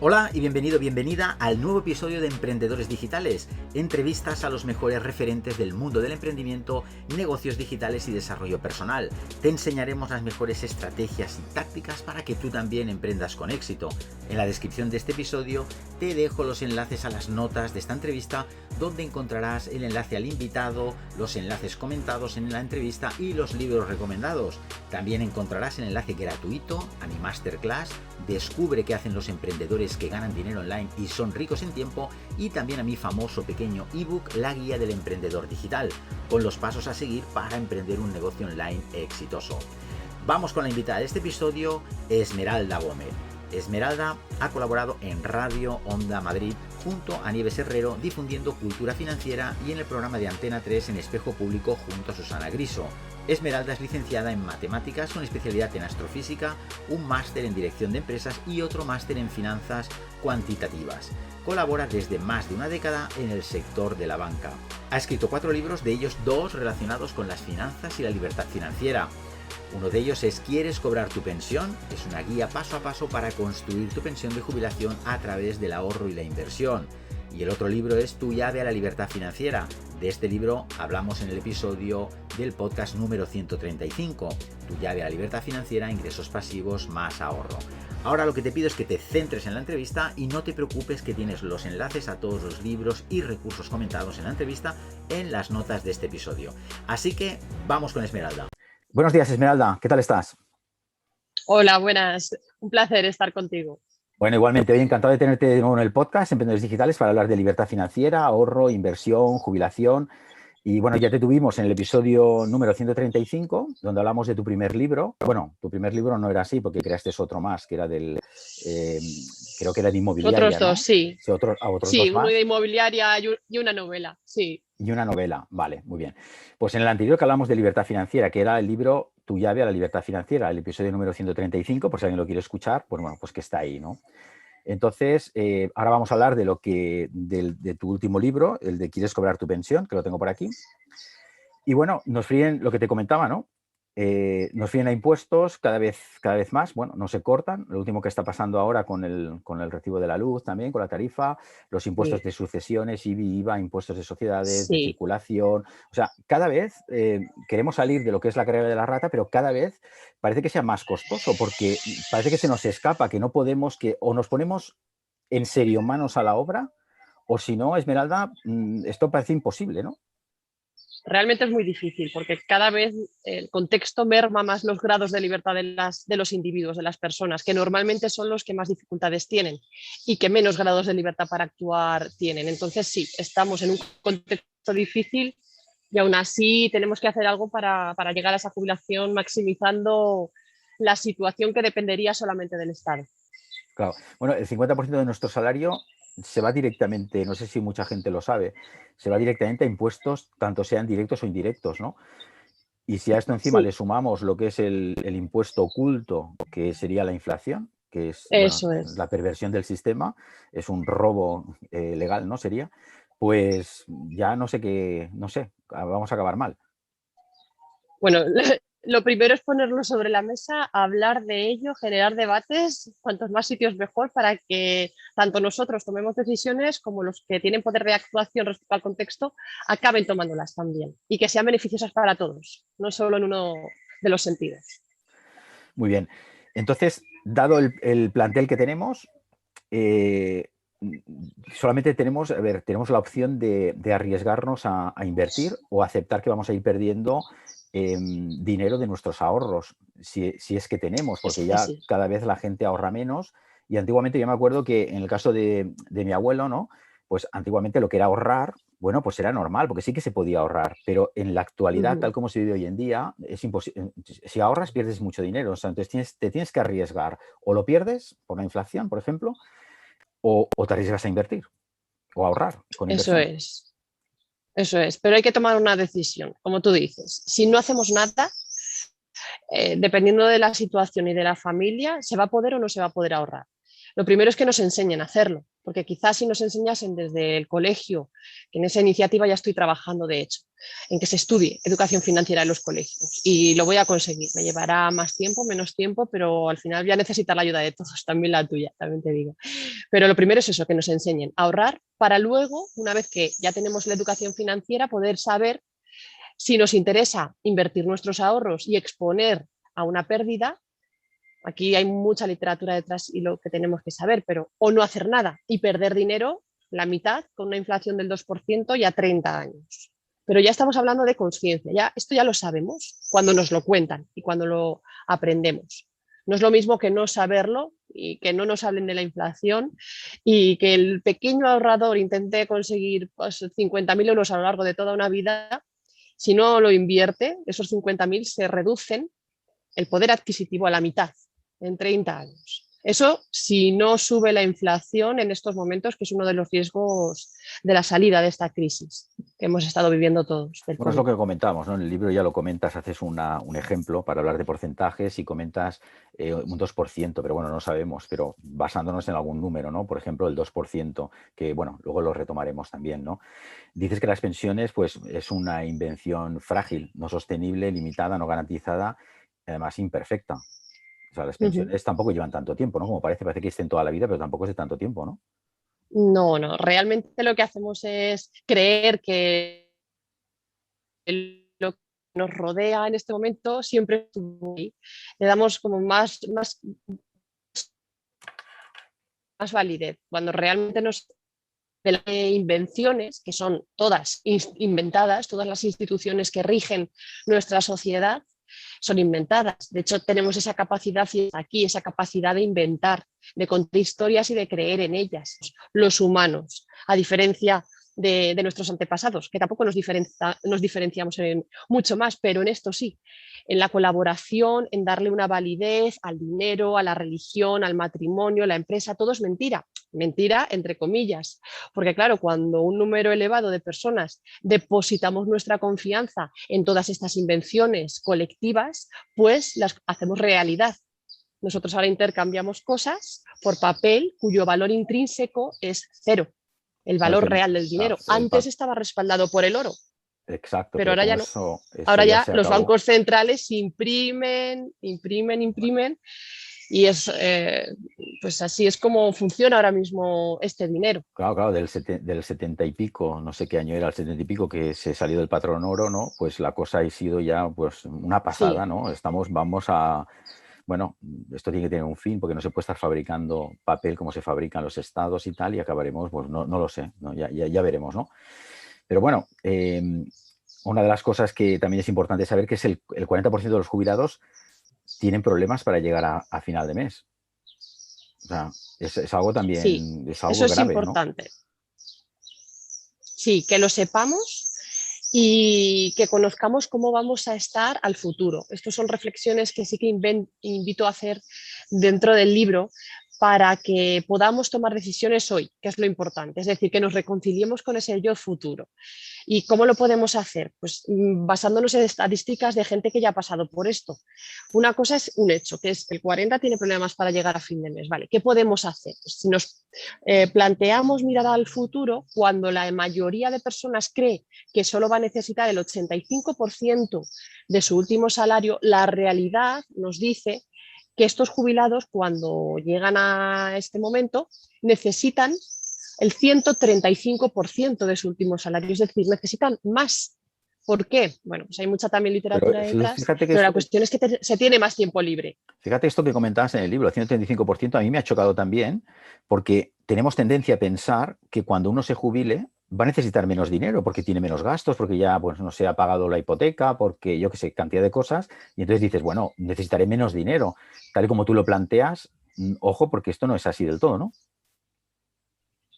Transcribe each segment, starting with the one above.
Hola y bienvenido, bienvenida al nuevo episodio de Emprendedores Digitales, entrevistas a los mejores referentes del mundo del emprendimiento, negocios digitales y desarrollo personal. Te enseñaremos las mejores estrategias y tácticas para que tú también emprendas con éxito. En la descripción de este episodio te dejo los enlaces a las notas de esta entrevista, donde encontrarás el enlace al invitado, los enlaces comentados en la entrevista y los libros recomendados. También encontrarás el enlace gratuito a mi masterclass Descubre qué hacen los emprendedores que ganan dinero online y son ricos en tiempo, y también a mi famoso pequeño ebook La Guía del Emprendedor Digital, con los pasos a seguir para emprender un negocio online exitoso. Vamos con la invitada de este episodio, Esmeralda Gómez. Esmeralda ha colaborado en Radio Onda Madrid junto a Nieves Herrero difundiendo cultura financiera y en el programa de Antena 3 en Espejo Público junto a Susana Griso. Esmeralda es licenciada en Matemáticas con especialidad en Astrofísica, un máster en Dirección de Empresas y otro máster en Finanzas Cuantitativas. Colabora desde más de una década en el sector de la banca. Ha escrito 4 libros, de ellos 2 relacionados con las finanzas y la libertad financiera. Uno de ellos es ¿Quieres cobrar tu pensión? Es una guía paso a paso para construir tu pensión de jubilación a través del ahorro y la inversión. Y el otro libro es Tu llave a la libertad financiera. De este libro hablamos en el episodio del podcast número 135, Tu llave a la libertad financiera, ingresos pasivos más ahorro. Ahora lo que te pido es que te centres en la entrevista y no te preocupes, que tienes los enlaces a todos los libros y recursos comentados en la entrevista en las notas de este episodio. Así que vamos con Esmeralda. Buenos días, Esmeralda, ¿qué tal estás? Hola, buenas. Un placer estar contigo. Bueno, igualmente, hoy encantado de tenerte de nuevo en el podcast Emprendedores Digitales para hablar de libertad financiera, ahorro, inversión, jubilación. Y bueno, ya te tuvimos en el episodio número 135, donde hablamos de tu primer libro. Bueno, tu primer libro no era así, porque creaste otro más, que era creo que era de inmobiliaria, Otros dos, ¿no? sí. Sí, otros Sí, dos uno más. de inmobiliaria y una novela, sí. Y una novela, vale, muy bien. Pues en el anterior que hablamos de libertad financiera, que era el libro Tu llave a la libertad financiera, el episodio número 135, por si alguien lo quiere escuchar, pues bueno, pues que está ahí, ¿no? Entonces, ahora vamos a hablar de tu último libro, el de ¿Quieres cobrar tu pensión?, que lo tengo por aquí. Y bueno, nos fríen lo que te comentaba, ¿no? Nos fríen a impuestos cada vez más, bueno, no se cortan. Lo último que está pasando ahora con el recibo de la luz también, con la tarifa, los impuestos Sí, de sucesiones, IBI, IVA, impuestos de sociedades, de sí. circulación. O sea, cada vez queremos salir de lo que es la carrera de la rata, pero cada vez parece que sea más costoso, porque parece que se nos escapa, que no podemos, que o nos ponemos en serio manos a la obra, o si no, Esmeralda, esto parece imposible, ¿no? Realmente es muy difícil porque cada vez el contexto merma más los grados de libertad de los individuos, de las personas, que normalmente son los que más dificultades tienen y que menos grados de libertad para actuar tienen. Entonces, sí, estamos en un contexto difícil y aún así tenemos que hacer algo para llegar a esa jubilación maximizando la situación que dependería solamente del Estado. Claro. Bueno, el 50% de nuestro salario se va directamente, no sé si mucha gente lo sabe, se va directamente a impuestos, tanto sean directos o indirectos, ¿no? Y si a esto encima le Sí, sumamos lo que es el impuesto oculto, que sería la inflación, que es, bueno, eso es. la perversión del sistema, es un robo legal, ¿no? Sería, pues ya no sé qué, no sé, vamos a acabar mal. Bueno, lo primero es ponerlo sobre la mesa, hablar de ello, generar debates, cuantos más sitios mejor, para que tanto nosotros tomemos decisiones como los que tienen poder de actuación respecto al contexto acaben tomándolas también y que sean beneficiosas para todos, no solo en uno de los sentidos. Muy bien. Entonces, dado el plantel que tenemos, eh, solamente tenemos, a ver, tenemos la opción de arriesgarnos a invertir o aceptar que vamos a ir perdiendo dinero de nuestros ahorros, si es que tenemos, Es porque que ya sí. cada vez la gente ahorra menos. Y antiguamente yo me acuerdo que en el caso de mi abuelo, ¿no? Pues antiguamente lo que era ahorrar, bueno, pues era normal, porque sí que se podía ahorrar, pero en la actualidad, tal Ujú. como se vive hoy en día, es imposible. Si ahorras, pierdes mucho dinero. O sea, entonces te tienes que arriesgar. O lo pierdes por la inflación, por ejemplo, o te arriesgas a invertir o a ahorrar con Eso inversión. es, eso es. Pero hay que tomar una decisión, como tú dices. Si no hacemos nada, dependiendo de la situación y de la familia, ¿se va a poder o no se va a poder ahorrar? Lo primero es que nos enseñen a hacerlo. porque quizás si nos enseñasen desde el colegio, que en esa iniciativa ya estoy trabajando de hecho, en que se estudie educación financiera en los colegios y lo voy a conseguir. Me llevará más tiempo, menos tiempo, pero al final voy a necesitar la ayuda de todos, también la tuya, también te digo. Pero lo primero es eso, que nos enseñen a ahorrar para luego, una vez que ya tenemos la educación financiera, poder saber si nos interesa invertir nuestros ahorros y exponer a una pérdida. Aquí hay mucha literatura detrás y lo que tenemos que saber, pero o no hacer nada y perder dinero, la mitad, con una inflación del 2% y a 30 años. Pero ya estamos hablando de conciencia, ya, esto ya lo sabemos cuando nos lo cuentan y cuando lo aprendemos. No es lo mismo que no saberlo y que no nos hablen de la inflación y que el pequeño ahorrador intente conseguir pues, 50.000 euros a lo largo de toda una vida. Si no lo invierte, esos 50.000 se reducen el poder adquisitivo a la mitad en 30 años. Eso si no sube la inflación en estos momentos, que es uno de los riesgos de la salida de esta crisis que hemos estado viviendo todos. Bueno, es lo que comentamos, ¿no? En el libro ya lo comentas, haces un ejemplo para hablar de porcentajes y comentas un 2%, pero bueno, no sabemos, pero basándonos en algún número, ¿no? Por ejemplo, el 2%, que bueno, luego lo retomaremos también, ¿no? Dices que las pensiones, pues, es una invención frágil, no sostenible, limitada, no garantizada, además imperfecta. O sea, las pensiones tampoco llevan tanto tiempo, ¿no? Como parece que estén toda la vida, pero tampoco es de tanto tiempo, ¿no? No, no, realmente lo que hacemos es creer que lo que nos rodea en este momento siempre estuvo ahí. Le damos como más validez, cuando realmente nos de las invenciones, que son todas inventadas, todas las instituciones que rigen nuestra sociedad son inventadas. De hecho, tenemos esa capacidad aquí, esa capacidad de inventar, de contar historias y de creer en ellas, los humanos, a diferencia de nuestros antepasados, que tampoco nos diferenciamos en mucho más, pero en esto sí, en la colaboración, en darle una validez al dinero, a la religión, al matrimonio, a la empresa, todo es mentira. Mentira, entre comillas, porque claro, cuando un número elevado de personas depositamos nuestra confianza en todas estas invenciones colectivas, pues las hacemos realidad. Nosotros ahora intercambiamos cosas por papel cuyo valor intrínseco es cero, el No, es valor que, real del dinero. Antes estaba respaldado por el oro, exacto, pero pero ahora como ya no. eso Ahora ya ya se los acabó. bancos centrales imprimen y es, pues así es como funciona ahora mismo este dinero. Claro, claro, del 70 y pico, no sé qué año era el 70 y pico, que se salió del patrón oro, ¿no? Pues la cosa ha sido ya pues una pasada, Sí, ¿no? Vamos a, bueno, esto tiene que tener un fin porque no se puede estar fabricando papel como se fabrican los estados y tal y acabaremos, pues no lo sé, ¿no? Ya veremos, ¿no? Pero bueno, una de las cosas que también es importante saber que es el 40% de los jubilados tienen problemas para llegar a final de mes. O sea, es algo sí, también, es eso algo es grave, ¿no? importante. Sí, que lo sepamos y que conozcamos cómo vamos a estar al futuro. Estas son reflexiones que sí que invito a hacer dentro del libro para que podamos tomar decisiones hoy, que es lo importante. Es decir, que nos reconciliemos con ese yo futuro. ¿Y cómo lo podemos hacer? Pues basándonos en estadísticas de gente que ya ha pasado por esto. Una cosa es un hecho, que es el 40 tiene problemas para llegar a fin de mes. ¿Vale? ¿Qué podemos hacer? Pues si nos planteamos mirar al futuro, cuando la mayoría de personas cree que solo va a necesitar el 85% de su último salario, la realidad nos dice que estos jubilados, cuando llegan a este momento, necesitan el 135% de su último salario, es decir, necesitan más. ¿Por qué? Bueno, pues hay mucha también Pero literatura detrás, fíjate que pero la esto cuestión es que se tiene más tiempo libre. Fíjate esto que comentabas en el libro, el 135%, a mí me ha chocado también, porque tenemos tendencia a pensar que cuando uno se jubile va a necesitar menos dinero, porque tiene menos gastos, porque ya, pues, no sé, ha pagado la hipoteca, porque yo qué sé, cantidad de cosas, y entonces dices, bueno, necesitaré menos dinero. Tal y como tú lo planteas, ojo, porque esto no es así del todo, ¿no?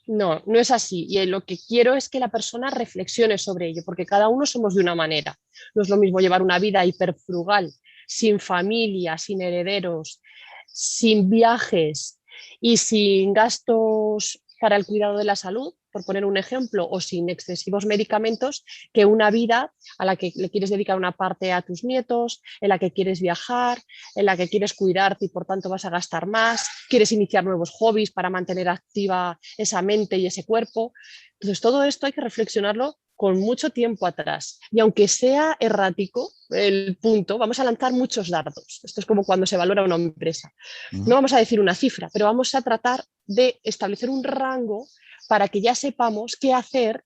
No, no es así. Y lo que quiero es que la persona reflexione sobre ello, porque cada uno somos de una manera. No es lo mismo llevar una vida hiperfrugal, sin familia, sin herederos, sin viajes y sin gastos para el cuidado de la salud, por poner un ejemplo, o sin excesivos medicamentos, que una vida a la que le quieres dedicar una parte a tus nietos, en la que quieres viajar, en la que quieres cuidarte y por tanto vas a gastar más, quieres iniciar nuevos hobbies para mantener activa esa mente y ese cuerpo. Entonces todo esto hay que reflexionarlo con mucho tiempo atrás. Y aunque sea errático el punto, vamos a lanzar muchos dardos. Esto es como cuando se valora una empresa. No vamos a decir una cifra, pero vamos a tratar de establecer un rango para que ya sepamos qué hacer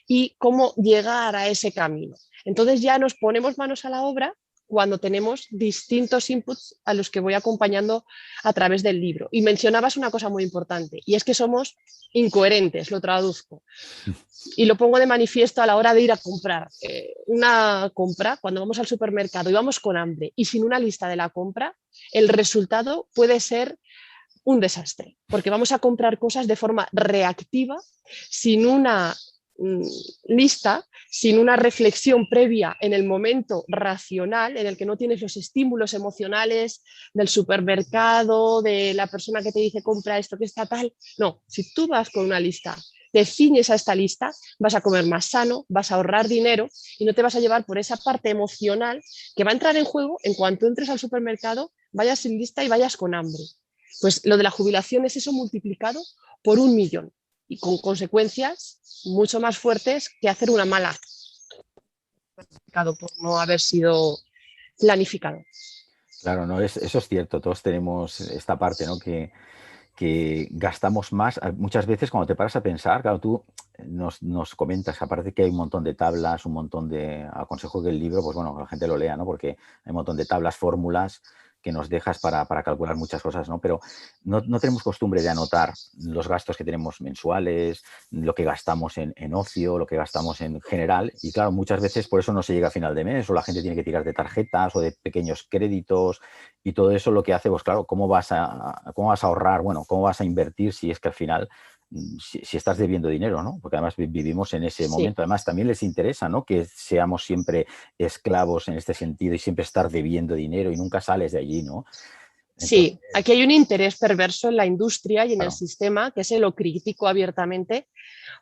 y cómo llegar a ese camino. Entonces ya nos ponemos manos a la obra cuando tenemos distintos inputs a los que voy acompañando a través del libro. Y mencionabas una cosa muy importante, y es que somos incoherentes, lo traduzco. Y lo pongo de manifiesto a la hora de ir a comprar. Una compra, cuando vamos al supermercado y vamos con hambre y sin una lista de la compra, el resultado puede ser un desastre, porque vamos a comprar cosas de forma reactiva, sin una lista, sin una reflexión previa en el momento racional, en el que no tienes los estímulos emocionales del supermercado, de la persona que te dice compra esto que está tal. No, si tú vas con una lista, te ciñes a esta lista, vas a comer más sano, vas a ahorrar dinero y no te vas a llevar por esa parte emocional que va a entrar en juego en cuanto entres al supermercado, vayas sin lista y vayas con hambre. Pues lo de la jubilación es eso multiplicado por 1.000.000 y con consecuencias mucho más fuertes que hacer una mala por no haber sido planificado. Claro, no, eso es cierto, todos tenemos esta parte, ¿no? Que gastamos más. Muchas veces cuando te paras a pensar, claro, tú nos comentas, aparte que hay un montón de tablas, un montón de... Aconsejo que el libro, pues bueno, la gente lo lea, ¿no? Porque hay un montón de tablas, fórmulas que nos dejas para calcular muchas cosas, ¿no? Pero no tenemos costumbre de anotar los gastos que tenemos mensuales, lo que gastamos en ocio, lo que gastamos en general. Y claro, muchas veces por eso no se llega a final de mes o la gente tiene que tirar de tarjetas o de pequeños créditos y todo eso lo que hace, pues claro, ¿cómo vas a ahorrar? Bueno, ¿cómo vas a invertir si es que al final si estás debiendo dinero, ¿no? Porque además vivimos en ese momento. Además, también les interesa, ¿no? Que seamos siempre esclavos en este sentido y siempre estar debiendo dinero y nunca sales de allí, ¿no? Entonces, sí, aquí hay un interés perverso en la industria y en el sistema, que se lo critico abiertamente,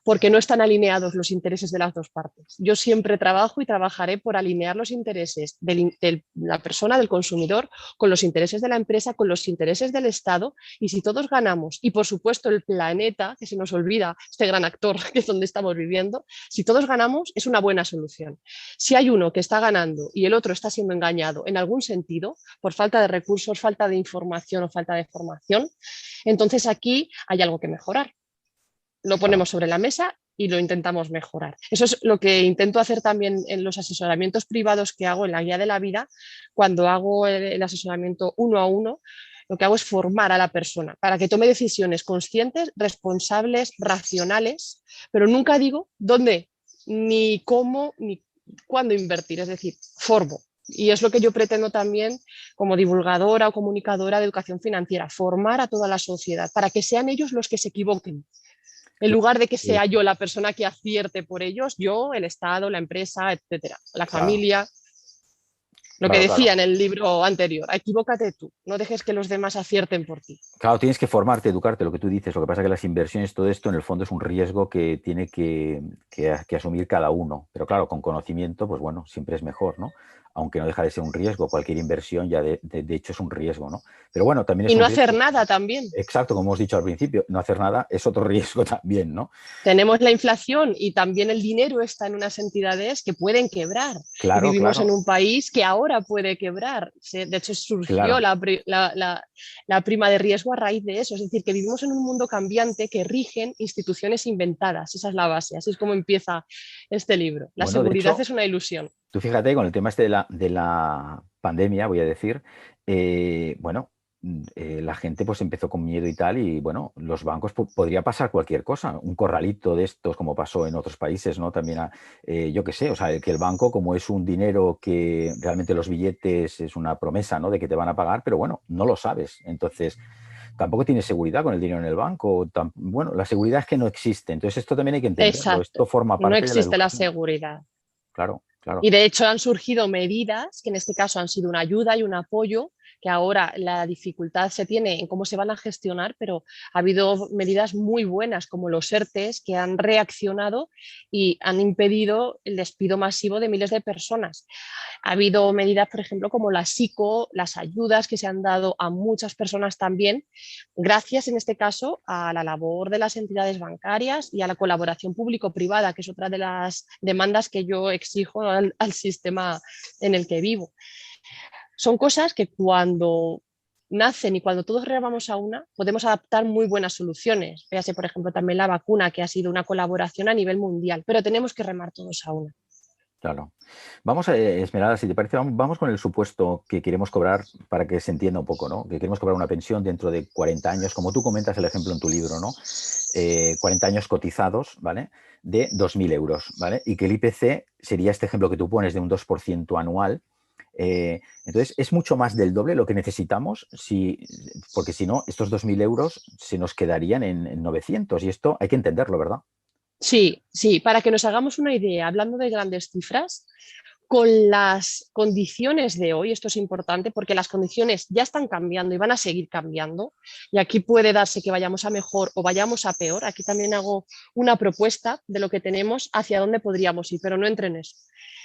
porque no están alineados los intereses de las dos partes. Yo siempre trabajo y trabajaré por alinear los intereses de la persona, del consumidor, con los intereses de la empresa, con los intereses del Estado, y si todos ganamos, y por supuesto el planeta, que se nos olvida, este gran actor que es donde estamos viviendo, si todos ganamos es una buena solución. Si hay uno que está ganando y el otro está siendo engañado en algún sentido, por falta de recursos, falta de información o falta de formación, entonces aquí hay algo que mejorar. Lo ponemos sobre la mesa y lo intentamos mejorar. Eso es lo que intento hacer también en los asesoramientos privados que hago en la guía de la vida. Cuando hago el asesoramiento 1 a 1, lo que hago es formar a la persona para que tome decisiones conscientes, responsables, racionales, pero nunca digo dónde, ni cómo, ni cuándo invertir. Es decir, formo. Y es lo que yo pretendo también como divulgadora o comunicadora de educación financiera, formar a toda la sociedad para que sean ellos los que se equivoquen. En lugar de que sea yo la persona que acierte por ellos, yo, el Estado, la empresa, etcétera, la familia. Lo que decía en el libro anterior, equivócate tú, no dejes que los demás acierten por ti. Claro, tienes que formarte, educarte, lo que tú dices. Lo que pasa es que las inversiones, todo esto, en el fondo es un riesgo que tiene que asumir cada uno. Pero claro, con conocimiento, pues bueno, siempre es mejor, ¿no? Aunque no deja de ser un riesgo. Cualquier inversión ya de hecho es un riesgo, ¿no? Pero bueno, también es y un no riesgo. Hacer nada también. Exacto, como hemos dicho al principio, no hacer nada es otro riesgo también, ¿no? Tenemos la inflación y también el dinero está en unas entidades que pueden quebrar. Claro, y vivimos en un país que ahora puede quebrar. De hecho, surgió la prima de riesgo a raíz de eso. Es decir, que vivimos en un mundo cambiante que rigen instituciones inventadas. Esa es la base. Así es como empieza este libro. La seguridad es una ilusión. Tú fíjate, con el tema este de la pandemia, voy a decir, la gente pues empezó con miedo y tal, y bueno, los bancos podría pasar cualquier cosa, un corralito de estos como pasó en otros países, ¿no? También, yo qué sé, o sea, que el banco, como es un dinero que realmente los billetes es una promesa, ¿no? De que te van a pagar, pero bueno, no lo sabes, entonces tampoco tienes seguridad con el dinero en el banco, bueno, la seguridad es que no existe, entonces esto también hay que entenderlo. Exacto. Esto forma parte no existe de la seguridad. Claro. Y de hecho han surgido medidas que en este caso han sido una ayuda y un apoyo que ahora la dificultad se tiene en cómo se van a gestionar, pero ha habido medidas muy buenas como los ERTEs que han reaccionado y han impedido el despido masivo de miles de personas. Ha habido medidas, por ejemplo, como la SICO, las ayudas que se han dado a muchas personas también, gracias en este caso a la labor de las entidades bancarias y a la colaboración público-privada, que es otra de las demandas que yo exijo al sistema en el que vivo. Son cosas que cuando nacen y cuando todos remamos a una, podemos adaptar muy buenas soluciones. Véase, por ejemplo, también la vacuna, que ha sido una colaboración a nivel mundial, pero tenemos que remar todos a una. Claro. Vamos a, Esmeralda, si te parece, vamos con el supuesto que queremos cobrar para que se entienda un poco, ¿no? Que queremos cobrar una pensión dentro de 40 años, como tú comentas el ejemplo en tu libro, ¿no? 40 años cotizados, ¿vale? De 2.000 euros, ¿vale? Y que el IPC sería este ejemplo que tú pones de un 2% anual. Entonces, es mucho más del doble lo que necesitamos, porque si no, estos 2.000 euros se nos quedarían en 900 y esto hay que entenderlo, ¿verdad? Sí, sí, para que nos hagamos una idea, hablando de grandes cifras, con las condiciones de hoy, esto es importante porque las condiciones ya están cambiando y van a seguir cambiando, y aquí puede darse que vayamos a mejor o vayamos a peor. Aquí también hago una propuesta de lo que tenemos, hacia dónde podríamos ir, pero no entre en eso.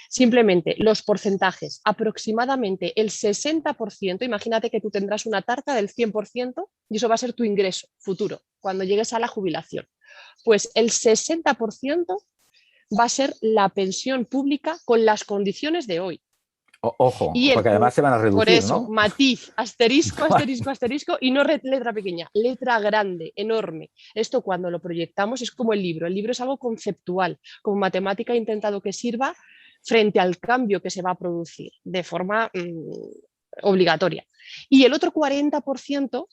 Simplemente los porcentajes, aproximadamente el 60%, imagínate que tú tendrás una tarta del 100% y eso va a ser tu ingreso futuro cuando llegues a la jubilación. Pues el 60% va a ser la pensión pública con las condiciones de hoy. Ojo, Y porque además se van a por reducir, eso, ¿no? matiz, asterisco, asterisco, asterisco, y no letra pequeña, letra grande, enorme. Esto cuando lo proyectamos es como el libro. El libro es algo conceptual, como matemática he intentado que sirva frente al cambio que se va a producir de forma obligatoria. Y el otro 40%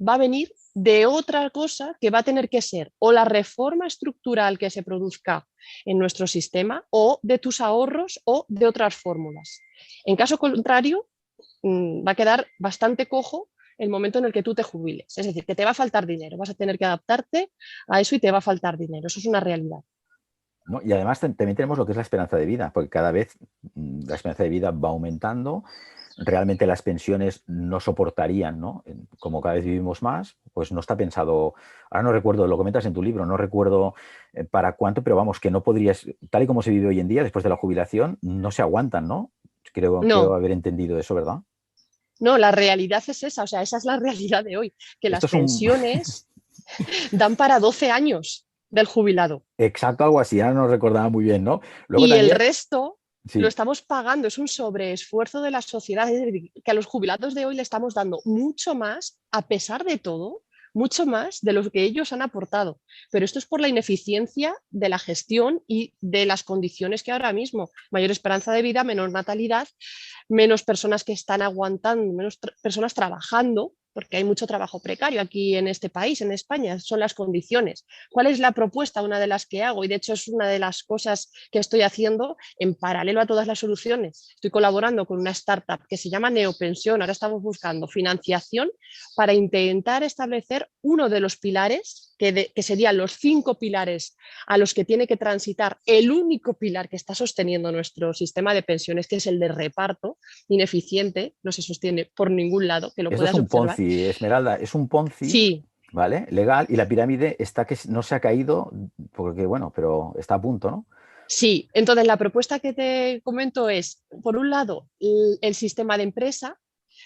va a venir de otra cosa que va a tener que ser o la reforma estructural que se produzca en nuestro sistema o de tus ahorros o de otras fórmulas. En caso contrario, va a quedar bastante cojo el momento en el que tú te jubiles. Es decir, que te va a faltar dinero, vas a tener que adaptarte a eso y te va a faltar dinero. Eso es una realidad. ¿No? Y además también tenemos lo que es la esperanza de vida, porque cada vez la esperanza de vida va aumentando. Realmente las pensiones no soportarían, ¿no? Como cada vez vivimos más, pues no está pensado, ahora no recuerdo, lo comentas en tu libro, no recuerdo para cuánto, pero vamos, que no podrías, tal y como se vive hoy en día, después de la jubilación, no se aguantan, ¿no? Creo No, haber entendido eso, ¿verdad? no, la realidad es esa, o sea, esa es la realidad de hoy, que Esto las es un pensiones dan para 12 años del jubilado. exacto, algo así, ahora no recordaba muy bien, ¿no? Luego Y el también, resto lo sí. estamos pagando, es un sobreesfuerzo de la sociedad, es decir, que a los jubilados de hoy le estamos dando mucho más, a pesar de todo, mucho más de lo que ellos han aportado. Pero esto es por la ineficiencia de la gestión y de las condiciones que ahora mismo, mayor esperanza de vida, menor natalidad, menos personas que están aguantando, menos personas trabajando, porque hay mucho trabajo precario aquí en este país, en España, son las condiciones. ¿Cuál es la propuesta? Una de las que hago, y de hecho es una de las cosas que estoy haciendo en paralelo a todas las soluciones. Estoy colaborando con una startup que se llama Neopensión. Ahora estamos buscando financiación para intentar establecer uno de los pilares, que serían los 5 pilares a los que tiene que transitar el único pilar que está sosteniendo nuestro sistema de pensiones, que es el de reparto, ineficiente, no se sostiene por ningún lado, que lo Esto es puedas un observar. Ponzi, Esmeralda, es un Ponzi, Sí, ¿vale? Legal, y la pirámide está que no se ha caído, porque bueno, pero está a punto, ¿no? sí. Entonces, la propuesta que te comento es, por un lado, el sistema de empresa,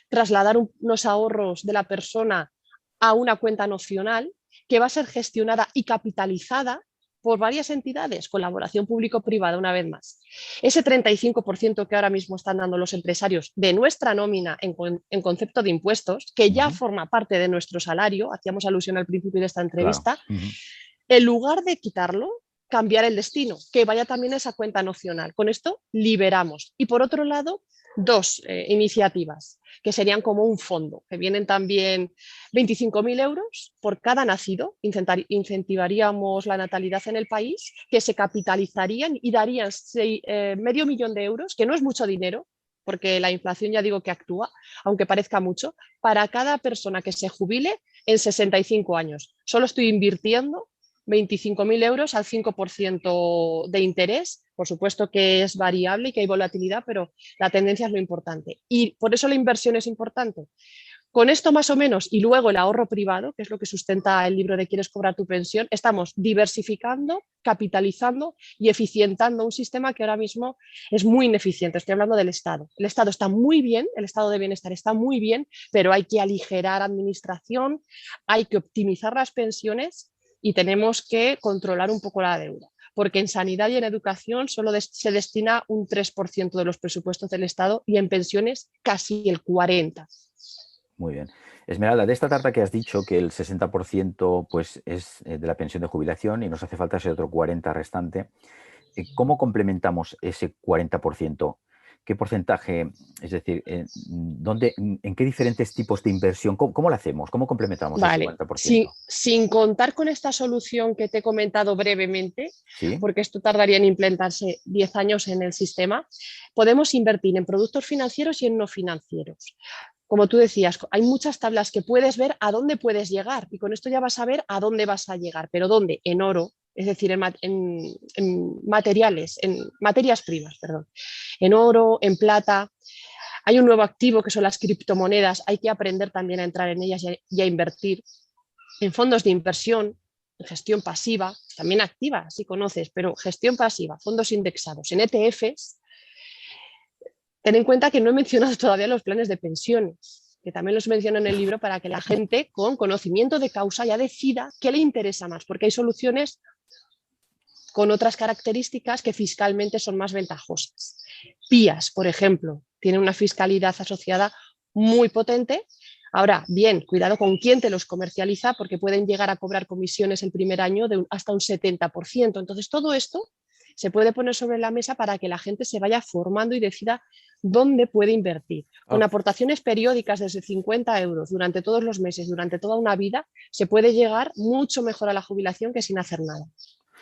trasladar unos ahorros de la persona a una cuenta nocional que va a ser gestionada y capitalizada por varias entidades, colaboración público-privada una vez más. Ese 35% que ahora mismo están dando los empresarios de nuestra nómina en concepto de impuestos, que ya Ujú, forma parte de nuestro salario, hacíamos alusión al principio de esta claro. entrevista, Ujú. en lugar de quitarlo, cambiar el destino, que vaya también a esa cuenta nocional. Con esto liberamos. Y por otro lado, dos iniciativas que serían como un fondo, que vienen también 25.000 euros por cada nacido, incentivaríamos la natalidad en el país, que se capitalizarían y darían medio millón de euros, que no es mucho dinero, porque la inflación ya digo que actúa, aunque parezca mucho, para cada persona que se jubile en 65 años. Solo estoy invirtiendo 25.000 euros al 5% de interés. Por supuesto que es variable y que hay volatilidad, pero la tendencia es lo importante. Y por eso la inversión es importante. Con esto más o menos y luego el ahorro privado, que es lo que sustenta el libro de Quieres cobrar tu pensión, estamos diversificando, capitalizando y eficientando un sistema que ahora mismo es muy ineficiente. Estoy hablando del Estado. El Estado está muy bien, el estado de bienestar está muy bien, pero hay que aligerar administración, hay que optimizar las pensiones y tenemos que controlar un poco la deuda, porque en sanidad y en educación solo se destina un 3% de los presupuestos del Estado y en pensiones casi el 40%. Muy bien. Esmeralda, de esta tarta que has dicho que el 60% pues, es de la pensión de jubilación y nos hace falta ese otro 40% restante, ¿cómo complementamos ese 40%? ¿Qué porcentaje? Es decir, ¿en qué diferentes tipos de inversión? ¿Cómo lo hacemos? ¿Cómo complementamos ese Vale, 40%? sin contar con esta solución que te he comentado brevemente, ¿Sí? porque esto tardaría en implementarse 10 años en el sistema, podemos invertir en productos financieros y en no financieros. Como tú decías, hay muchas tablas que puedes ver a dónde puedes llegar y con esto ya vas a ver a dónde vas a llegar, pero dónde, en oro, es decir, en materiales, en materias primas, perdón, en oro, en plata. Hay un nuevo activo que son las criptomonedas, hay que aprender también a entrar en ellas y a invertir en fondos de inversión, en gestión pasiva, también activa, si conoces, pero gestión pasiva, fondos indexados, en ETFs. Ten en cuenta que no he mencionado todavía los planes de pensiones, que también los menciono en el libro para que la gente con conocimiento de causa ya decida qué le interesa más, porque hay soluciones con otras características que fiscalmente son más ventajosas. PIAS, por ejemplo, tiene una fiscalidad asociada muy potente. Ahora, bien, cuidado con quién te los comercializa, porque pueden llegar a cobrar comisiones el primer año de hasta un 70%. Entonces, todo esto se puede poner sobre la mesa para que la gente se vaya formando y decida dónde puede invertir. Con aportaciones periódicas desde 50 euros durante todos los meses, durante toda una vida, se puede llegar mucho mejor a la jubilación que sin hacer nada.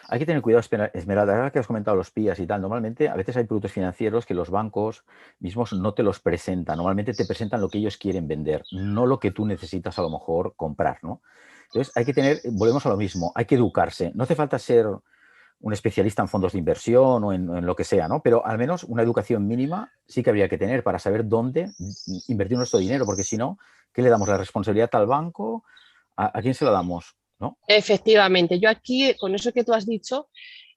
Hay que tener cuidado, Esmeralda, ahora que has comentado los PIAs y tal, normalmente a veces hay productos financieros que los bancos mismos no te los presentan, normalmente te presentan lo que ellos quieren vender, no lo que tú necesitas a lo mejor comprar, ¿no? Entonces hay que tener, volvemos a lo mismo, hay que educarse, no hace falta ser un especialista en fondos de inversión o en lo que sea, ¿no? Pero al menos una educación mínima sí que habría que tener para saber dónde invertir nuestro dinero, porque si no, ¿qué le damos? ¿La responsabilidad al banco? ¿A quién se la damos? ¿No? Efectivamente, yo aquí, con eso que tú has dicho,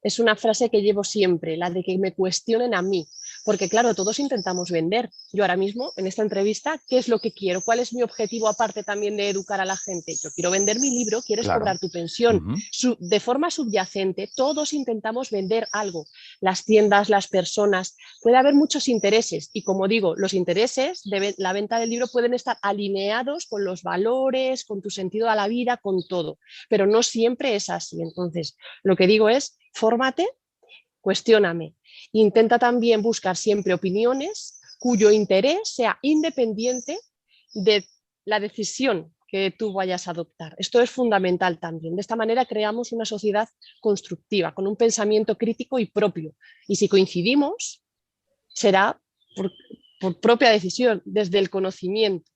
es una frase que llevo siempre, la de que me cuestionen a mí, porque claro, todos intentamos vender. Yo ahora mismo, en esta entrevista, ¿qué es lo que quiero? ¿Cuál es mi objetivo aparte también de educar a la gente? Yo quiero vender mi libro, quieres Claro. cobrar tu pensión. De forma subyacente, todos intentamos vender algo. Las tiendas, las personas, puede haber muchos intereses y como digo, los intereses de la venta del libro pueden estar alineados con los valores, con tu sentido a la vida, con todo, pero no siempre es así. Entonces, lo que digo es, fórmate, cuestióname. Intenta también buscar siempre opiniones cuyo interés sea independiente de la decisión que tú vayas a adoptar. Esto es fundamental también. De esta manera creamos una sociedad constructiva, con un pensamiento crítico y propio. Y si coincidimos, será por propia decisión, desde el conocimiento.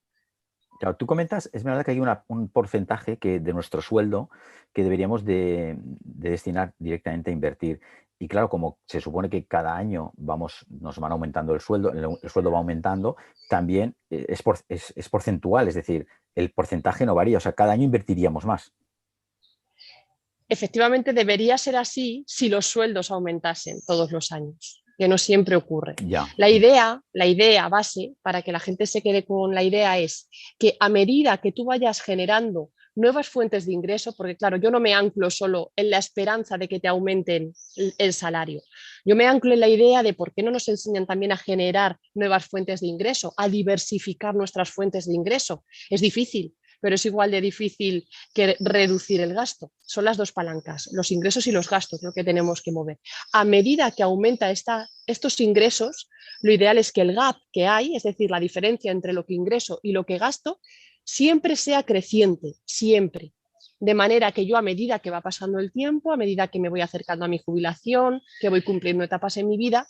Claro, tú comentas, es verdad que hay un porcentaje de nuestro sueldo que deberíamos de destinar directamente a invertir. Y claro, como se supone que cada año nos van aumentando el sueldo va aumentando, también es porcentual, es decir, el porcentaje no varía, o sea, cada año invertiríamos más. Efectivamente, debería ser así si los sueldos aumentasen todos los años, que no siempre ocurre. Ya. La idea base, para que la gente se quede con la idea, es que a medida que tú vayas generando nuevas fuentes de ingreso, porque claro, yo no me anclo solo en la esperanza de que te aumenten el salario, yo me anclo en la idea de por qué no nos enseñan también a generar nuevas fuentes de ingreso, a diversificar nuestras fuentes de ingreso. Es difícil, pero es igual de difícil que reducir el gasto. Son las dos palancas, los ingresos y los gastos, lo que tenemos que mover. A medida que aumenta estos ingresos, lo ideal es que el gap que hay, es decir, la diferencia entre lo que ingreso y lo que gasto, siempre sea creciente, siempre. De manera que yo a medida que va pasando el tiempo, a medida que me voy acercando a mi jubilación, que voy cumpliendo etapas en mi vida,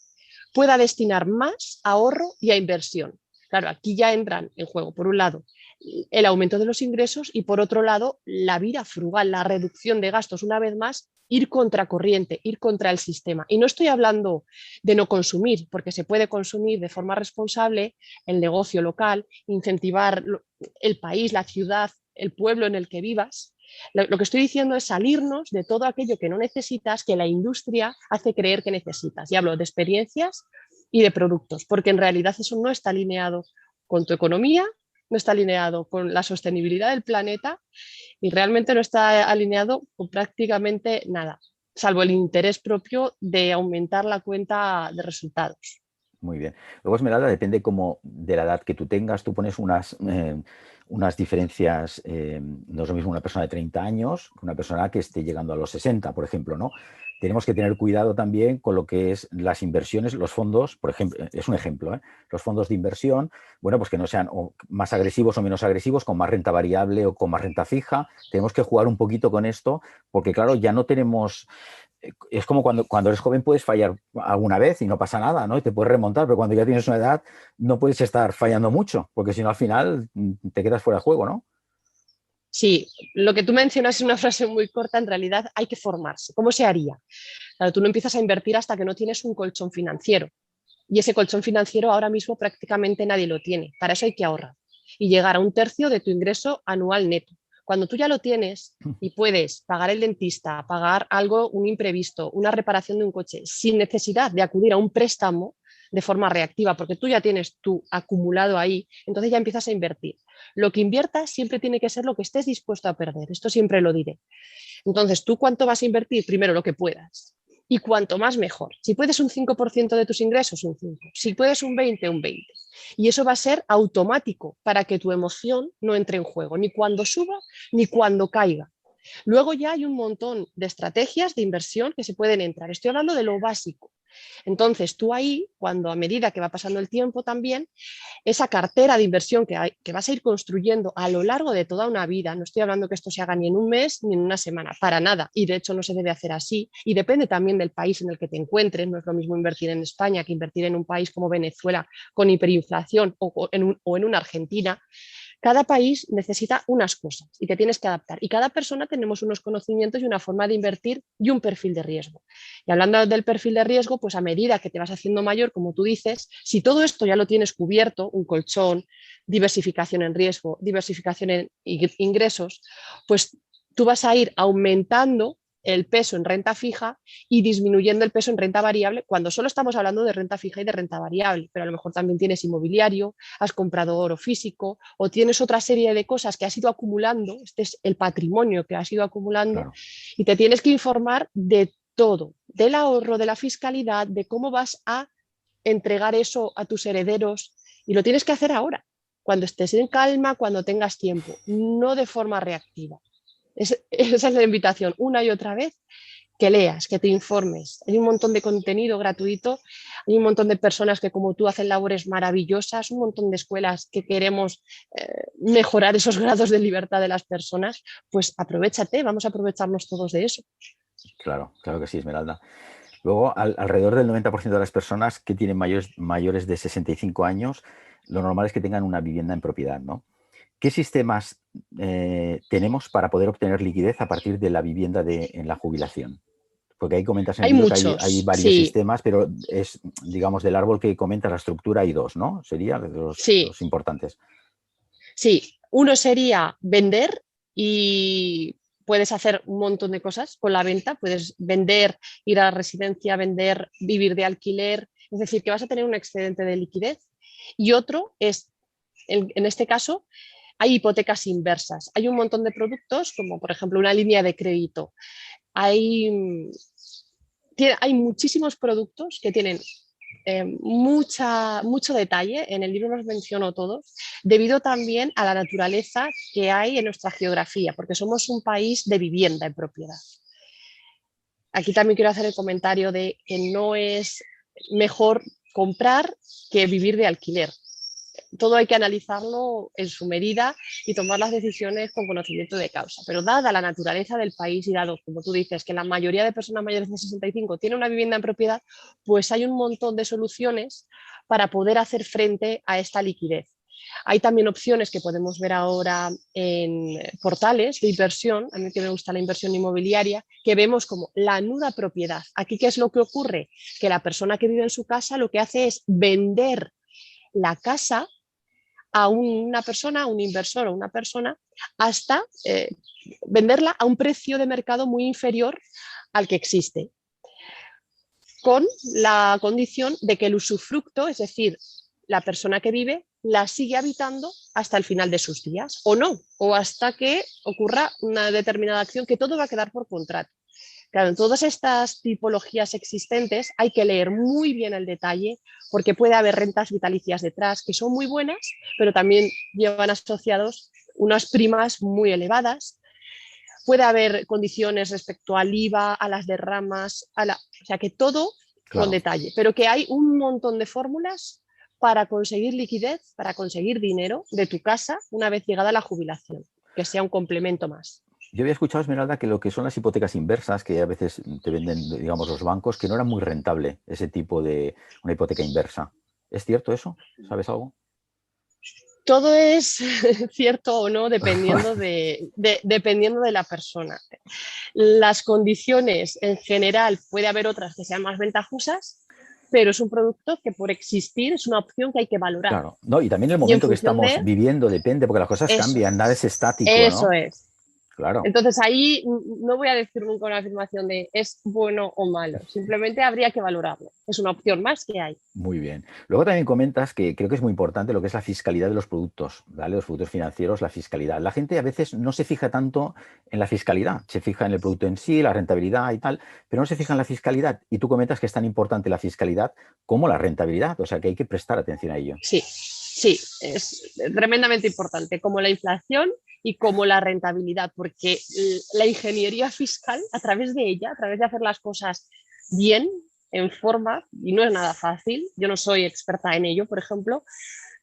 pueda destinar más a ahorro y a inversión. Claro, aquí ya entran en juego, por un lado, el aumento de los ingresos y, por otro lado, la vida frugal, la reducción de gastos. Una vez más, ir contracorriente, ir contra el sistema. Y no estoy hablando de no consumir, porque se puede consumir de forma responsable el negocio local, incentivar el país, la ciudad, el pueblo en el que vivas. Lo que estoy diciendo es salirnos de todo aquello que no necesitas, que la industria hace creer que necesitas. Y hablo de experiencias y de productos, porque en realidad eso no está alineado con tu economía, no está alineado con la sostenibilidad del planeta y realmente no está alineado con prácticamente nada, salvo el interés propio de aumentar la cuenta de resultados. Muy bien. Luego, Esmeralda, depende como de la edad que tú tengas, tú pones unas diferencias, no es lo mismo una persona de 30 años que una persona que esté llegando a los 60, por ejemplo, ¿no? Tenemos que tener cuidado también con lo que es las inversiones, los fondos, por ejemplo, es un ejemplo, ¿eh? Los fondos de inversión, bueno, pues que no sean o más agresivos o menos agresivos, con más renta variable o con más renta fija. Tenemos que jugar un poquito con esto, porque claro, ya no tenemos... Es como cuando eres joven puedes fallar alguna vez y no pasa nada, ¿no? Y te puedes remontar, pero cuando ya tienes una edad no puedes estar fallando mucho, porque si no al final te quedas fuera de juego, ¿no? Sí, lo que tú mencionas es una frase muy corta, en realidad hay que formarse. ¿Cómo se haría? Claro, tú no empiezas a invertir hasta que no tienes un colchón financiero. Y ese colchón financiero ahora mismo prácticamente nadie lo tiene. Para eso hay que ahorrar y llegar a un tercio de tu ingreso anual neto. Cuando tú ya lo tienes y puedes pagar el dentista, pagar algo, un imprevisto, una reparación de un coche, sin necesidad de acudir a un préstamo de forma reactiva, porque tú ya tienes tu acumulado ahí, entonces ya empiezas a invertir. Lo que inviertas siempre tiene que ser lo que estés dispuesto a perder. Esto siempre lo diré. Entonces, ¿tú cuánto vas a invertir? Primero lo que puedas. Y cuanto más mejor. Si puedes un 5% de tus ingresos, un 5. Si puedes un 20, un 20. Y eso va a ser automático para que tu emoción no entre en juego, ni cuando suba ni cuando caiga. Luego ya hay un montón de estrategias de inversión que se pueden entrar. Estoy hablando de lo básico. Entonces, tú ahí, cuando a medida que va pasando el tiempo también, esa cartera de inversión que vas a ir construyendo a lo largo de toda una vida, no estoy hablando que esto se haga ni en un mes ni en una semana, para nada, y de hecho no se debe hacer así, y depende también del país en el que te encuentres, no es lo mismo invertir en España que invertir en un país como Venezuela con hiperinflación o en una Argentina. Cada país necesita unas cosas y te tienes que adaptar. Y cada persona tenemos unos conocimientos y una forma de invertir y un perfil de riesgo. Y hablando del perfil de riesgo, pues a medida que te vas haciendo mayor, como tú dices, si todo esto ya lo tienes cubierto, un colchón, diversificación en riesgo, diversificación en ingresos, pues tú vas a ir aumentando el peso en renta fija y disminuyendo el peso en renta variable cuando solo estamos hablando de renta fija y de renta variable, pero a lo mejor también tienes inmobiliario, has comprado oro físico o tienes otra serie de cosas que has ido acumulando, este es el patrimonio que has ido acumulando Claro. y te tienes que informar de todo, del ahorro, de la fiscalidad, de cómo vas a entregar eso a tus herederos y lo tienes que hacer ahora, cuando estés en calma, cuando tengas tiempo, no de forma reactiva. Esa es la invitación, una y otra vez, que leas, que te informes. Hay un montón de contenido gratuito, hay un montón de personas que como tú hacen labores maravillosas, un montón de escuelas que queremos mejorar esos grados de libertad de las personas, pues aprovéchate, vamos a aprovecharnos todos de eso. Claro, claro que sí, Esmeralda. Luego, alrededor del 90% de las personas que tienen mayores de 65 años, lo normal es que tengan una vivienda en propiedad, ¿no? ¿Qué sistemas tenemos para poder obtener liquidez a partir de la vivienda en la jubilación? Porque ahí comentas en el Hay libro que hay muchos, varios sí, sistemas, pero es, digamos, del árbol que comentas la estructura hay dos, ¿no? Sería de sí, los importantes. sí. Uno sería vender y puedes hacer un montón de cosas con la venta. Puedes vender, ir a la residencia, vender, vivir de alquiler. Es decir, que vas a tener un excedente de liquidez. Y otro es, en este caso, hay hipotecas inversas. Hay un montón de productos, como por ejemplo una línea de crédito. Hay, hay muchísimos productos que tienen mucho detalle, en el libro los menciono todos, debido también a la naturaleza que hay en nuestra geografía, porque somos un país de vivienda en propiedad. Aquí también quiero hacer el comentario de que no es mejor comprar que vivir de alquiler. Todo hay que analizarlo en su medida y tomar las decisiones con conocimiento de causa. Pero dada la naturaleza del país y dado, como tú dices, que la mayoría de personas mayores de 65 tienen una vivienda en propiedad, pues hay un montón de soluciones para poder hacer frente a esta liquidez. Hay también opciones que podemos ver ahora en portales de inversión, a mí que me gusta la inversión inmobiliaria, que vemos como la nuda propiedad. Aquí, ¿qué es lo que ocurre? Que la persona que vive en su casa lo que hace es vender la casa a una persona, a un inversor o una persona, hasta venderla a un precio de mercado muy inferior al que existe, con la condición de que el usufructo, es decir, la persona que vive, la sigue habitando hasta el final de sus días, o no, o hasta que ocurra una determinada acción, que todo va a quedar por contrato. Claro, en todas estas tipologías existentes hay que leer muy bien el detalle, porque puede haber rentas vitalicias detrás que son muy buenas, pero también llevan asociados unas primas muy elevadas. Puede haber condiciones respecto al IVA, a las derramas, o sea que todo con Claro. detalle, pero que hay un montón de fórmulas para conseguir liquidez, para conseguir dinero de tu casa una vez llegada la jubilación, que sea un complemento más. Yo había escuchado, Esmeralda, que lo que son las hipotecas inversas, que a veces te venden, digamos, los bancos, que no era muy rentable ese tipo de una hipoteca inversa. ¿Es cierto eso? ¿Sabes algo? Todo es cierto o no dependiendo dependiendo de la persona. Las condiciones en general, puede haber otras que sean más ventajosas, pero es un producto que por existir es una opción que hay que valorar. Claro. No, y también el Y en momento que función estamos de viviendo depende, porque las cosas eso, cambian, nada es estático, eso ¿no? es. Claro. Entonces ahí no voy a decir nunca una afirmación de es bueno o malo, simplemente habría que valorarlo. Es una opción más que hay. Muy bien. Luego también comentas que creo que es muy importante lo que es la fiscalidad de los productos, ¿vale? Los productos financieros, la fiscalidad. La gente a veces no se fija tanto en la fiscalidad, se fija en el producto en sí, la rentabilidad y tal, pero no se fija en la fiscalidad. Y tú comentas que es tan importante la fiscalidad como la rentabilidad, o sea que hay que prestar atención a ello. Sí, sí, es tremendamente importante, como la inflación y como la rentabilidad, porque la ingeniería fiscal, a través de ella, a través de hacer las cosas bien, en forma, y no es nada fácil, yo no soy experta en ello, por ejemplo,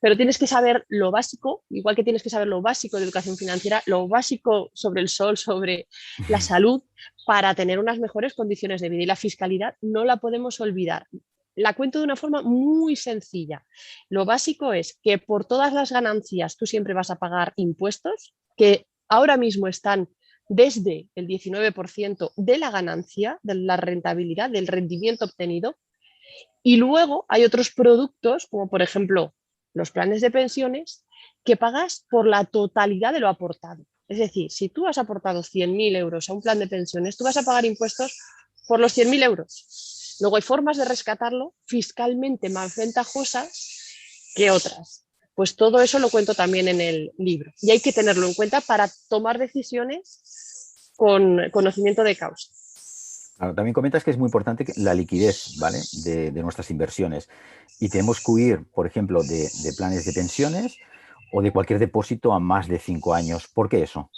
pero tienes que saber lo básico, igual que tienes que saber lo básico de educación financiera, lo básico sobre el sol, sobre la salud, para tener unas mejores condiciones de vida. Y la fiscalidad no la podemos olvidar. La cuento de una forma muy sencilla. Lo básico es que por todas las ganancias tú siempre vas a pagar impuestos, que ahora mismo están desde el 19% de la ganancia, de la rentabilidad, del rendimiento obtenido. Y luego hay otros productos, como por ejemplo los planes de pensiones, que pagas por la totalidad de lo aportado. Es decir, si tú has aportado 100.000 euros a un plan de pensiones, tú vas a pagar impuestos por los 100.000 euros. Luego hay formas de rescatarlo fiscalmente más ventajosas que otras. Pues todo eso lo cuento también en el libro. Y hay que tenerlo en cuenta para tomar decisiones con conocimiento de causa. Claro, también comentas que es muy importante la liquidez, ¿vale? De nuestras inversiones. Y tenemos que huir, por ejemplo, de planes de pensiones o de cualquier depósito a más de 5 años. ¿Por qué eso?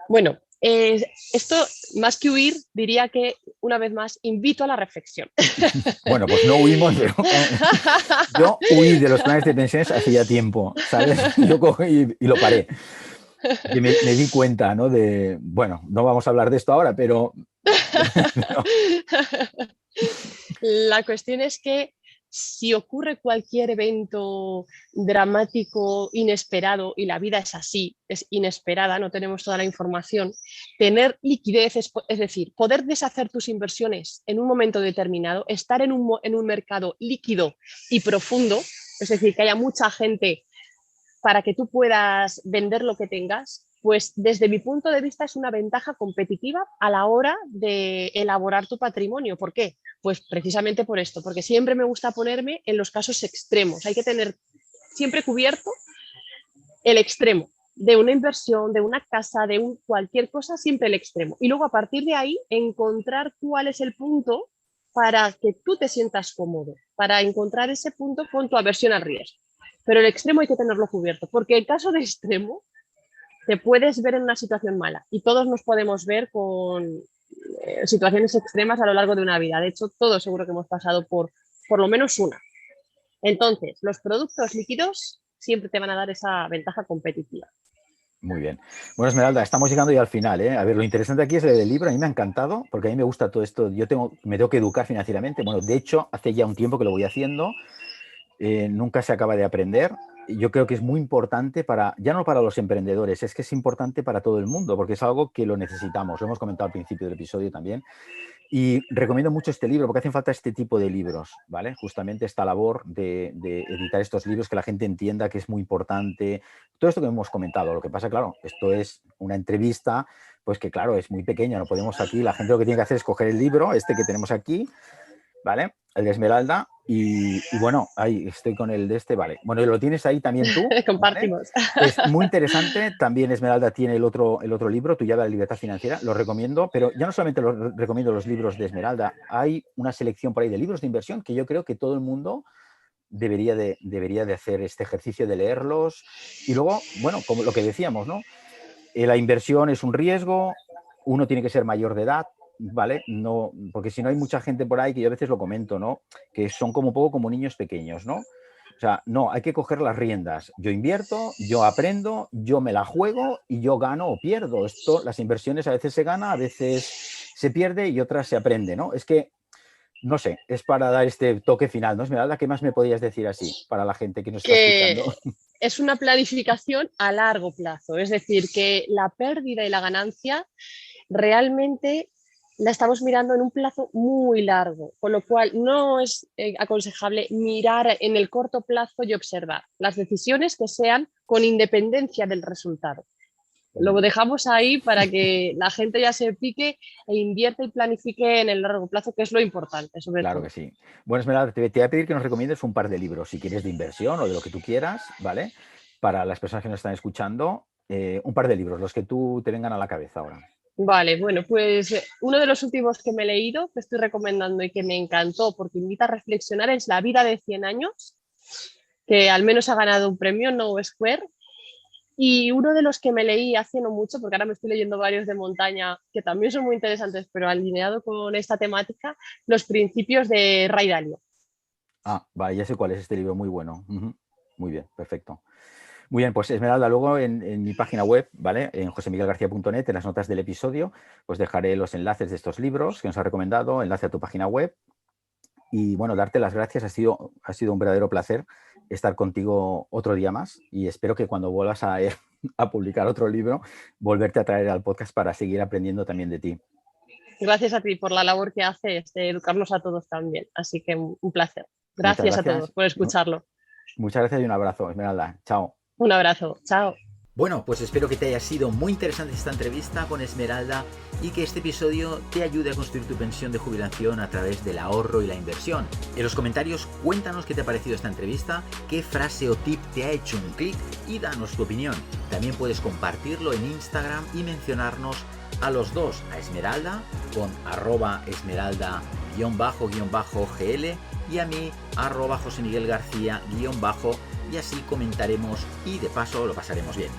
Bueno, esto más que huir, diría que una vez más invito a la reflexión. Bueno, pues no huimos, pero yo huí de los planes de pensiones hace ya tiempo, ¿sabes? Yo cogí y lo paré. Y me di cuenta, ¿no? Bueno, no vamos a hablar de esto ahora, pero... no. La cuestión es que si ocurre cualquier evento dramático, inesperado, y la vida es así, es inesperada, no tenemos toda la información, tener liquidez, es decir, poder deshacer tus inversiones en un momento determinado, estar en un mercado líquido y profundo, es decir, que haya mucha gente para que tú puedas vender lo que tengas, pues desde mi punto de vista es una ventaja competitiva a la hora de elaborar tu patrimonio. ¿Por qué? Pues precisamente por esto, porque siempre me gusta ponerme en los casos extremos. Hay que tener siempre cubierto el extremo de una inversión, de una casa, de cualquier cosa, siempre el extremo. Y luego a partir de ahí encontrar cuál es el punto para que tú te sientas cómodo, para encontrar ese punto con tu aversión al riesgo. Pero el extremo hay que tenerlo cubierto, porque el caso de extremo te puedes ver en una situación mala y todos nos podemos ver con situaciones extremas a lo largo de una vida. De hecho, todos seguro que hemos pasado por lo menos una. Entonces, los productos líquidos siempre te van a dar esa ventaja competitiva. Muy bien. Bueno, Esmeralda, estamos llegando ya al final, ¿eh? A ver, lo interesante aquí es el libro. A mí me ha encantado porque a mí me gusta todo esto. Me tengo que educar financieramente. Bueno, de hecho, hace ya un tiempo que lo voy haciendo. Nunca se acaba de aprender. yo creo que es muy importante ya no para los emprendedores, es que es importante para todo el mundo, porque es algo que lo necesitamos. Lo hemos comentado al principio del episodio también. Y recomiendo mucho este libro porque hacen falta este tipo de libros, ¿vale? Justamente esta labor de editar estos libros, que la gente entienda que es muy importante. Todo esto que hemos comentado, lo que pasa, claro, esto es una entrevista, pues que claro, es muy pequeña, no podemos aquí, la gente lo que tiene que hacer es coger el libro, este que tenemos aquí, ¿vale? El de Esmeralda, y bueno, ahí estoy con el de este, vale. Bueno, y lo tienes ahí también tú, ¿vale? Compartimos. Es muy interesante. También Esmeralda tiene el otro libro, Tu llave a la libertad financiera, lo recomiendo, pero ya no solamente recomiendo los libros de Esmeralda, hay una selección por ahí de libros de inversión que yo creo que todo el mundo debería de hacer este ejercicio de leerlos. Y luego, bueno, como lo que decíamos, ¿no? La inversión es un riesgo, uno tiene que ser mayor de edad, ¿vale? No, porque si no hay mucha gente por ahí, que yo a veces lo comento, ¿no? Que son como un poco como niños pequeños, ¿no? O sea, no, hay que coger las riendas. Yo invierto, yo aprendo, yo me la juego y yo gano o pierdo. Las inversiones a veces se gana, a veces se pierde y otras se aprende, ¿no? Es que, no sé, es para dar este toque final, ¿no? Esmeralda, ¿qué más me podías decir así para la gente que nos está escuchando? Es una planificación a largo plazo, es decir, que la pérdida y la ganancia realmente la estamos mirando en un plazo muy largo, con lo cual no es aconsejable mirar en el corto plazo y observar las decisiones que sean con independencia del resultado. Lo dejamos ahí para que la gente ya se pique e invierta y planifique en el largo plazo, que es lo importante, sobre Claro todo. que sí. Bueno, Esmeralda, te voy a pedir que nos recomiendes un par de libros, si quieres, de inversión o de lo que tú quieras, ¿vale? Para las personas que nos están escuchando, un par de libros, los que tú te vengan a la cabeza ahora. Vale, bueno, pues uno de los últimos que me he leído, que estoy recomendando y que me encantó porque invita a reflexionar, es La vida de 100 años, que al menos ha ganado un premio No Square. Y uno de los que me leí hace no mucho, porque ahora me estoy leyendo varios de montaña que también son muy interesantes, pero alineado con esta temática, Los principios de Ray Dalio. Ah, vale, ya sé cuál es este libro, muy bueno. Muy bien, perfecto. Muy bien, pues Esmeralda, luego en mi página web, ¿vale? En josemiguelgarcia.net, en las notas del episodio, pues dejaré los enlaces de estos libros que nos ha recomendado, enlace a tu página web. Y bueno, darte las gracias, ha sido un verdadero placer estar contigo otro día más y espero que cuando vuelvas a publicar otro libro, volverte a traer al podcast para seguir aprendiendo también de ti. Gracias a ti por la labor que haces de educarnos a todos también. Así que un placer. Gracias a todos por escucharlo. Muchas gracias y un abrazo, Esmeralda. Chao. Un abrazo. Chao. Bueno, pues espero que te haya sido muy interesante esta entrevista con Esmeralda y que este episodio te ayude a construir tu pensión de jubilación a través del ahorro y la inversión. En los comentarios cuéntanos qué te ha parecido esta entrevista, qué frase o tip te ha hecho un clic y danos tu opinión. También puedes compartirlo en Instagram y mencionarnos a los dos, a Esmeralda con @esmeralda_gl y a mí @josemiguelgarcia_ y así comentaremos y de paso lo pasaremos bien.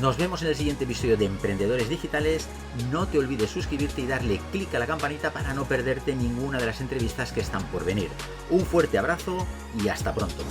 Nos vemos en el siguiente episodio de Emprendedores Digitales. No te olvides suscribirte y darle clic a la campanita para no perderte ninguna de las entrevistas que están por venir. Un fuerte abrazo y hasta pronto.